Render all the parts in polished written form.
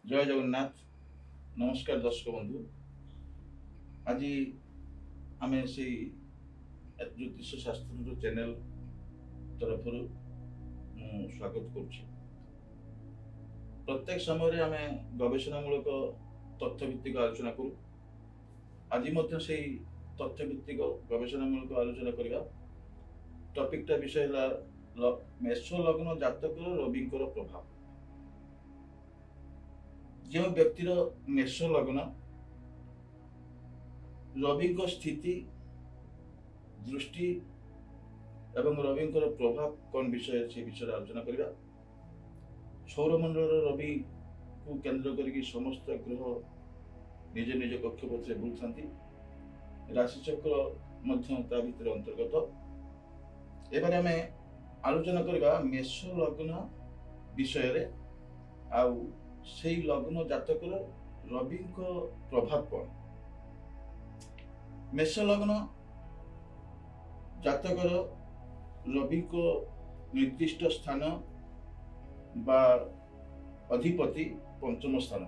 जय जगन्नाथ। नमस्कार दर्शक बंधु। आज आम से ज्योतिष शास्त्र चैनल तरफ स्वागत करुच्ची। प्रत्येक समय आम गवेषणामूलक तथ्यभित्तिक आलोचना करूँ। आज से तथ्यभित्तिक गवेषणामूलक आलोचना करवा टॉपिकटा विषय है मेष लग्न जातक रवि प्रभाव। जो व्यक्तिर मेष लग्न रवि स्थिति दृष्टि एवं रवि प्रभाव कौन विषय से विषय आलोचना करवा। सौरमंडल रवि को केंद्र करके समस्त ग्रह निज निज कक्षपथ से बुलता। राशिचक्र भर अंतर्गत एबार आम आलोचना करवा मेष लग्न विषय आउ से लग्न जातकर रवि प्रभाव कौन। मेष लग्न जातकर रवि को निर्दिष्ट स्थान बा अधिपति पंचम स्थान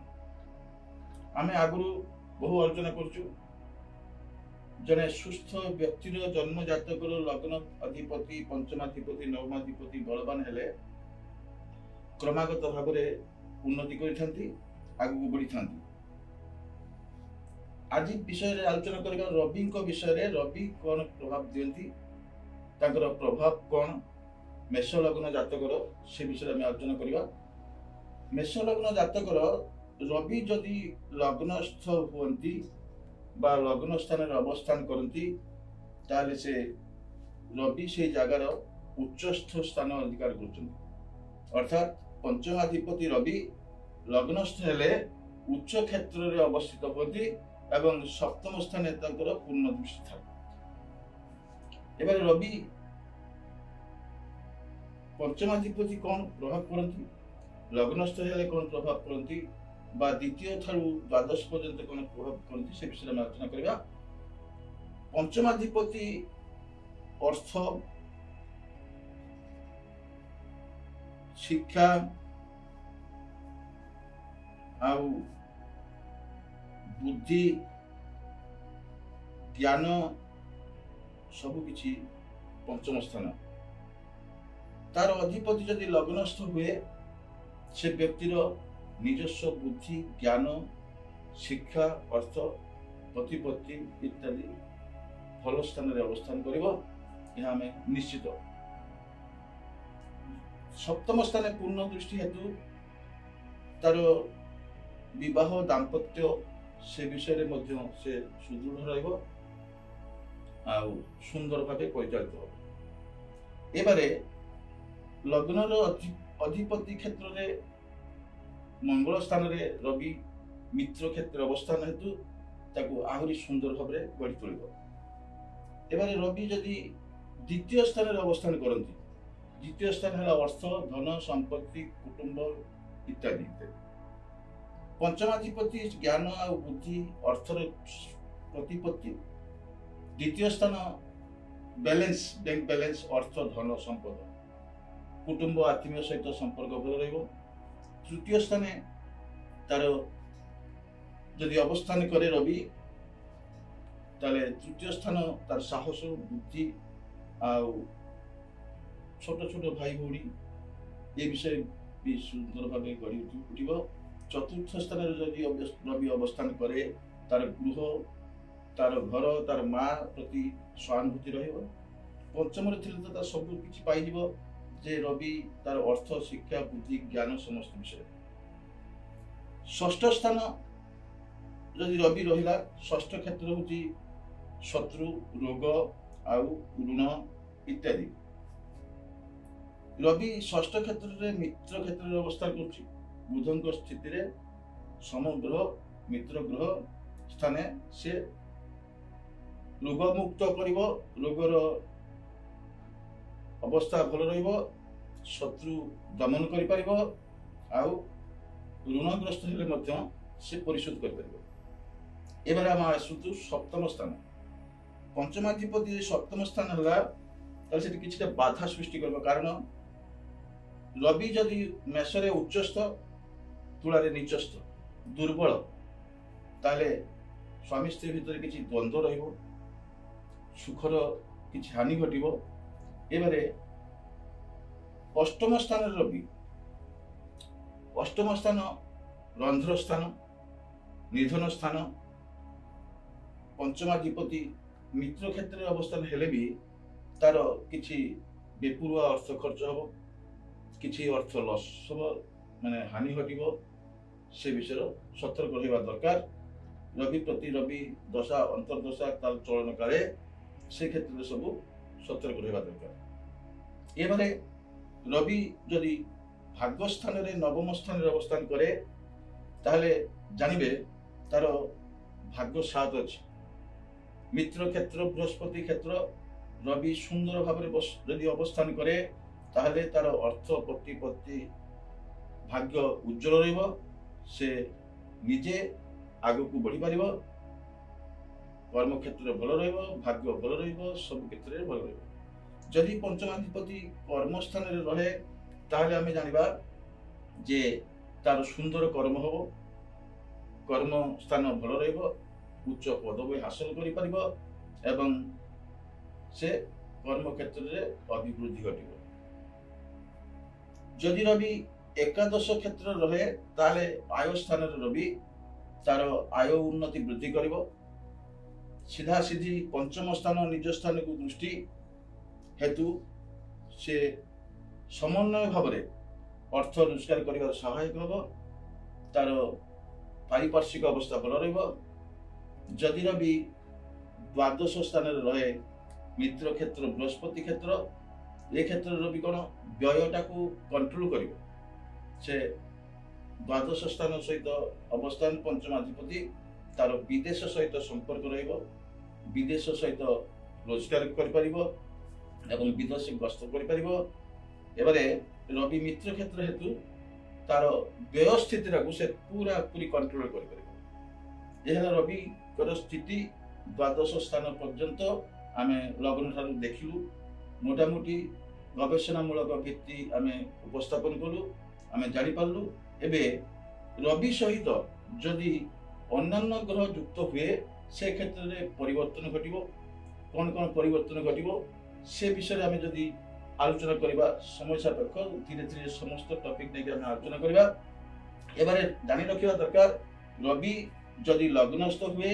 आम आगु बहु आलोचना करुचु। जने सुस्थ व्यक्तिर जन्म जातकर लग्न अधिपति पंचमाधिपति नवमाधिपति बलवान हेले क्रमागत भाव में उन्नति करिथांती आगु बढ़ी थांती। आज विषय आलोचना करबा रवि विषय रवि कौन प्रभाव दियंती तांकर प्रभाव कौन मेष लग्न जातकर से विषय में आलोचना करबा। मेष लग्न जातकर रवि जदि लग्नस्थ हुअंती बा लग्न स्थान अवस्थान करती ताले से रवि से जगार उच्चस्थ स्थान अधिकार कर अर्थात पंचमाधिपति रवि लग्नस्थ हेले उच्च क्षेत्र में अवस्थित होती एवं सप्तम स्थान पूर्ण दृष्टि था। एबार रवि पंचमाधिपति कौन प्रभाव करती लग्नस्थ हेले कौन प्रभाव करती बा द्वितीय ठारू द्वादश पर्यंत कौन प्रभाव करती से विषय में आलोचना करबा। पंचमाधिपति अर्थ शिक्षा आउ बुद्धि ज्ञान सबकिछि पंचम स्थान तार अधिपति जदि लग्नस्थ हुए से व्यक्तिर निजस्व बुद्धि ज्ञान शिक्षा अर्थ प्रतिपत्ति इत्यादि फल स्थान रे अवस्थान करिवो यह हमें निश्चित। सप्तम स्थान पूर्ण दृष्टि हेतु तार विवाह दाम्पत्य से विषय में से सुदृढ़ रहिबो आउ सुंदर भावे परिचालित हो। एबारे लग्नर अधिपति क्षेत्र रे मंगल स्थान रे रवि मित्र क्षेत्र अवस्थान हेतु ताकू आहुरी सुंदर भाव में गढ़ी तोलिबो। एबारे रवि जदि द्वितीय स्थान रे अवस्थान करंती द्वितीय स्थान है अर्थ धन संपत्ति कुटुंब इत्यादि। पंचमाधिपति ज्ञान आ बुद्धि अर्थर प्रतिपत्ति द्वितीय स्थान बैलेंस बैंक बैलेंस अर्थ धन संपद कुटुंब आत्मीय सहित संपर्क भल रहिबो। तृतीय स्थान तार जदि अवस्थान करे रवि ताले तृतीय स्थान तार साहस बुद्धि आउ छोट छोट भाई भौणी ये विषय भी सुंदर भाव गढ़ी उठिब। चतुर्थ स्थान जदि रवि अवस्थान करे तार गृह तार घर तार माँ प्रति सहानुभूति रहिब। पंचम तो सब किछि पाइब जे रवि तार अर्थ शिक्षा बुद्धि ज्ञान समस्त विषय। षष्ठ स्थान जदि रवि रहिला षष्ठ क्षेत्र होची शत्रु रोग आउ ऋण इत्यादि। रवि षष्ठ क्षेत्र रे मित्र क्षेत्र रे अवस्था करुछि बुधंक स्थिति रे समग्रह मित्र ग्रह स्थाने से रोग मुक्त करिवो रोगर अवस्था भल रहिबो शत्रु दमन करि परिबो आउ ऋणग्रस्त हेले मध्य से परिशोध करि परिबो। एबार हम आसुतु सप्तम स्थान पंचमाधिपति सप्तम स्थान हला ताले सेठी किछटा बाधा सृष्टि करबो कारण रवि जदि मेष रे उच्चस्थ ତୁଳାରେ ନିଚସ୍ତ ଦୁର୍ବଳ, ତାହେଲେ ସ୍ୱାମୀ ସ୍ତ୍ରୀ ଭିତରେ କିଛି ଦ୍ୱନ୍ଦ୍ୱ ରହିବ, ସୁଖର କିଛି ହାନି ଘଟିବ। ଏବାରେ ଅଷ୍ଟମ ସ୍ଥାନରେ ରବି, ଅଷ୍ଟମ ସ୍ଥାନ ରନ୍ଧ୍ର ସ୍ଥାନ, ନିଧନ ସ୍ଥାନ, ପଞ୍ଚମାଧିପତି ମିତ୍ର କ୍ଷେତ୍ରରେ ଅବସ୍ଥାନ ହେଲେ ବି ତାର କିଛି ବେପୁରୁଆ ଅର୍ଥ ଖର୍ଚ୍ଚ ହବ, କିଛି ଅର୍ଥ ଲସ୍ ହବ, ମାନେ ହାନି ଘଟିବ। ସେ ବିଷୟରେ ସତର୍କ ରହିବା ଦରକାର। ରବି ପ୍ରତି ରବି ଦଶା ଅନ୍ତର୍ଦଶା ତାର ଚଳନ କାଳେ ସେ କ୍ଷେତ୍ରରେ ସବୁ ସତର୍କ ରହିବା ଦରକାର। ଏବାରେ ରବି ଯଦି ଭାଗ୍ୟ ସ୍ଥାନରେ ନବମ ସ୍ଥାନରେ ଅବସ୍ଥାନ କରେ ତାହେଲେ ଜାଣିବେ ତାର ଭାଗ୍ୟ ସାଥ ଅଛି। ମିତ୍ର କ୍ଷେତ୍ର ବୃହସ୍ପତି କ୍ଷେତ୍ର ରବି ସୁନ୍ଦର ଭାବରେ ଯଦି ଅବସ୍ଥାନ କରେ ତାହେଲେ ତାର ଅର୍ଥ ପ୍ରତିପତ୍ତି ଭାଗ୍ୟ ଉଜ୍ଜଳ ରହିବ, ସେ ନିଜେ ଆଗକୁ ବଢିପାରିବ, କର୍ମକ୍ଷେତ୍ରରେ ଭଲ ରହିବ, ଭାଗ୍ୟ ଭଲ ରହିବ, ସବୁ କ୍ଷେତ୍ରରେ ଭଲ ରହିବ। ଯଦି ପଞ୍ଚମାଧିପତି କର୍ମସ୍ଥାନରେ ରହେ ତାହେଲେ ଆମେ ଜାଣିବା ଯେ ତାର ସୁନ୍ଦର କର୍ମ ହବ, କର୍ମ ସ୍ଥାନ ଭଲ ରହିବ, ଉଚ୍ଚ ପଦବୀ ହାସଲ କରିପାରିବ ଏବଂ ସେ କର୍ମକ୍ଷେତ୍ରରେ ଅଭିବୃଦ୍ଧି ଘଟିବ। ଯଦି ରବି ଏକାଦଶ କ୍ଷେତ୍ରରେ ରହେ ତାହେଲେ ଆୟ ସ୍ଥାନରେ ରବି ତାର ଆୟ ଉନ୍ନତି ବୃଦ୍ଧି କରିବ। ସିଧା ସିଧି ପଞ୍ଚମ ସ୍ଥାନ ନିଜ ସ୍ଥାନକୁ ଦୃଷ୍ଟି ହେତୁ ସେ ସମନ୍ୱୟ ଭାବରେ ଅର୍ଥ ରୋଜଗାର କରିବାର ସହାୟକ ହେବ, ତାର ପାରିପାର୍ଶ୍ୱିକ ଅବସ୍ଥା ଭଲ ରହିବ। ଯଦି ରବି ଦ୍ୱାଦଶ ସ୍ଥାନରେ ରହେ ମିତ୍ର କ୍ଷେତ୍ର ବୃହସ୍ପତି କ୍ଷେତ୍ର, ଏ କ୍ଷେତ୍ରରେ ରବି କ'ଣ ବ୍ୟୟଟାକୁ କଣ୍ଟ୍ରୋଲ କରିବ। ସେ ଦ୍ୱାଦଶ ସ୍ଥାନ ସହିତ ଅବସ୍ଥାନ ପଞ୍ଚମାଧିପତି ତାର ବିଦେଶ ସହିତ ସମ୍ପର୍କ ରହିବ, ବିଦେଶ ସହିତ ରୋଜଗାର କରିପାରିବ ଏବଂ ବିଦେଶ ଗସ୍ତ କରିପାରିବ। ଏବାରେ ରବି ମିତ୍ର କ୍ଷେତ୍ର ହେତୁ ତାର ବ୍ୟୟ ସ୍ଥିତିଟାକୁ ସେ ପୁରା ପୁରି କଣ୍ଟ୍ରୋଲ କରିପାରିବ। ଏହା ହେଲା ରବିଙ୍କର ସ୍ଥିତି ଦ୍ୱାଦଶ ସ୍ଥାନ ପର୍ଯ୍ୟନ୍ତ ଆମେ ଲଗ୍ନ ଠାରୁ ଦେଖିଲୁ। ମୋଟାମୋଟି ଗବେଷଣାମୂଳକ ଭିତ୍ତି ଆମେ ଉପସ୍ଥାପନ କଲୁ, ଆମେ ଜାଣିପାରିଲୁ। ଏବେ ରବି ସହିତ ଯଦି ଅନ୍ୟାନ୍ୟ ଗ୍ରହ ଯୁକ୍ତ ହୁଏ ସେ କ୍ଷେତ୍ରରେ ପରିବର୍ତ୍ତନ ଘଟିବ। କ'ଣ କ'ଣ ପରିବର୍ତ୍ତନ ଘଟିବ ସେ ବିଷୟରେ ଆମେ ଯଦି ଆଲୋଚନା କରିବା, ସମୟ ସାପେକ୍ଷ ଧୀରେ ଧୀରେ ସମସ୍ତ ଟପିକ ନେଇକି ଆମେ ଆଲୋଚନା କରିବା। ଏବାରେ ଜାଣି ରଖିବା ଦରକାର, ରବି ଯଦି ଲଗ୍ନସ୍ଥ ହୁଏ,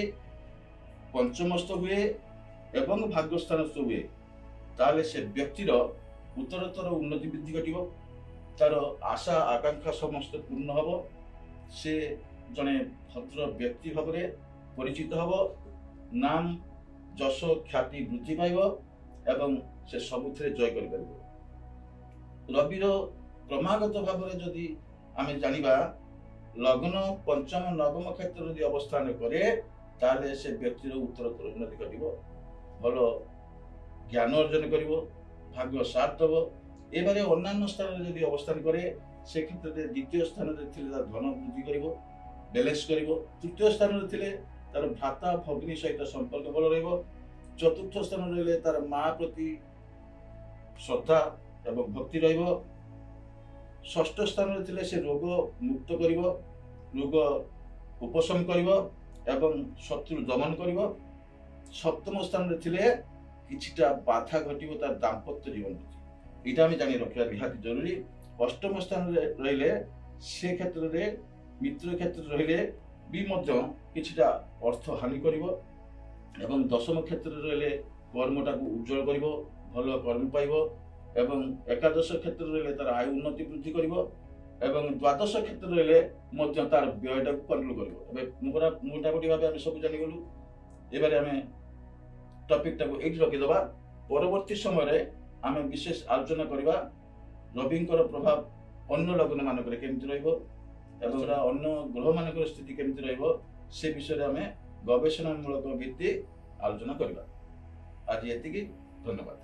ପଞ୍ଚମସ୍ଥ ହୁଏ ଏବଂ ଭାଗ୍ୟସ୍ଥାନସ୍ଥ ହୁଏ ତାହେଲେ ସେ ବ୍ୟକ୍ତିର ଉତ୍ତରୋତ୍ତର ଉନ୍ନତି ବୃଦ୍ଧି ଘଟିବ, ତାର ଆଶା ଆକାଂକ୍ଷା ସମସ୍ତ ପୂର୍ଣ୍ଣ ହେବ, ସେ ଜଣେ ଭଦ୍ର ବ୍ୟକ୍ତି ଭାବରେ ପରିଚିତ ହେବ, ନାମ ଯଶ ଖ୍ୟାତି ବୃଦ୍ଧି ପାଇବ ଏବଂ ସେ ସବୁଥିରେ ଜୟ କରିପାରିବ। ରବିର କ୍ରମାଗତ ଭାବରେ ଯଦି ଆମେ ଜାଣିବା, ଲଗ୍ନ ପଞ୍ଚମ ନବମ କ୍ଷେତ୍ର ଯଦି ଅବସ୍ଥାନ କରେ ତାହେଲେ ସେ ବ୍ୟକ୍ତିର ଉତ୍ତରୋତ୍ତର ଉନ୍ନତି ଘଟିବ, ଭଲ ଜ୍ଞାନ ଅର୍ଜନ କରିବ, ଭାଗ୍ୟ ସାଥ ଦେବ। ଏବାରେ ଅନ୍ୟାନ୍ୟ ସ୍ଥାନରେ ଯଦି ଅବସ୍ଥାନ କରେ ସେ କ୍ଷେତ୍ରରେ ଦ୍ୱିତୀୟ ସ୍ଥାନରେ ଥିଲେ ତାର ଧନ ବୃଦ୍ଧି କରିବ, ବ୍ୟାଲେନ୍ସ କରିବ। ତୃତୀୟ ସ୍ଥାନରେ ଥିଲେ ତାର ଭ୍ରାତା ଭଗ୍ନୀ ସହିତ ସମ୍ପର୍କ ଭଲ ରହିବ। ଚତୁର୍ଥ ସ୍ଥାନରେ ରହିଲେ ତାର ମା ପ୍ରତି ଶ୍ରଦ୍ଧା ଏବଂ ଭକ୍ତି ରହିବ। ଷଷ୍ଠ ସ୍ଥାନରେ ଥିଲେ ସେ ରୋଗ ମୁକ୍ତ କରିବ, ରୋଗ ଉପଶମ କରିବ ଏବଂ ଶତ୍ରୁ ଦମନ କରିବ। ସପ୍ତମ ସ୍ଥାନରେ ଥିଲେ କିଛିଟା ବାଧା ଘଟିବ ତାର ଦାମ୍ପତ୍ୟ ଜୀବନ ପ୍ରତି, ଏଇଟା ଆମେ ଜାଣି ରଖିବା ନିହାତି ଜରୁରୀ। ଅଷ୍ଟମ ସ୍ଥାନରେ ରହିଲେ ସେ କ୍ଷେତ୍ରରେ ମିତ୍ର କ୍ଷେତ୍ରରେ ରହିଲେ ବି ମଧ୍ୟ କିଛିଟା ଅର୍ଥ ହାନି କରିବ ଏବଂ ଦଶମ କ୍ଷେତ୍ରରେ ରହିଲେ କର୍ମଟାକୁ ଉଜ୍ଜଳ କରିବ, ଭଲ କର୍ମ ପାଇବ ଏବଂ ଏକାଦଶ କ୍ଷେତ୍ରରେ ରହିଲେ ତାର ଆୟ ଉନ୍ନତି ବୃଦ୍ଧି କରିବ ଏବଂ ଦ୍ୱାଦଶ କ୍ଷେତ୍ରରେ ରହିଲେ ମଧ୍ୟ ତାର ବ୍ୟୟଟାକୁ କଣ୍ଟ୍ରୋଲ କରିବ। ଏବେ ମୋଟାମୋଟି ଭାବେ ଆମେ ସବୁ ଜାଣିଗଲୁ। ଏବାରେ ଆମେ ଟପିକଟାକୁ ଏଇଠି ରଖିଦେବା। ପରବର୍ତ୍ତୀ ସମୟରେ ଆମେ ବିଶେଷ ଆଲୋଚନା କରିବା ରବିଙ୍କର ପ୍ରଭାବ ଅନ୍ୟ ଲଗ୍ନ ମାନଙ୍କରେ କେମିତି ରହିବ ଏବଂ ଅନ୍ୟ ଗ୍ରହ ମାନଙ୍କର ସ୍ଥିତି କେମିତି ରହିବ ସେ ବିଷୟରେ ଆମେ ଗବେଷଣାମୂଳକ ଭିତ୍ତି ଆଲୋଚନା କରିବା। ଆଜି ଏତିକି, ଧନ୍ୟବାଦ।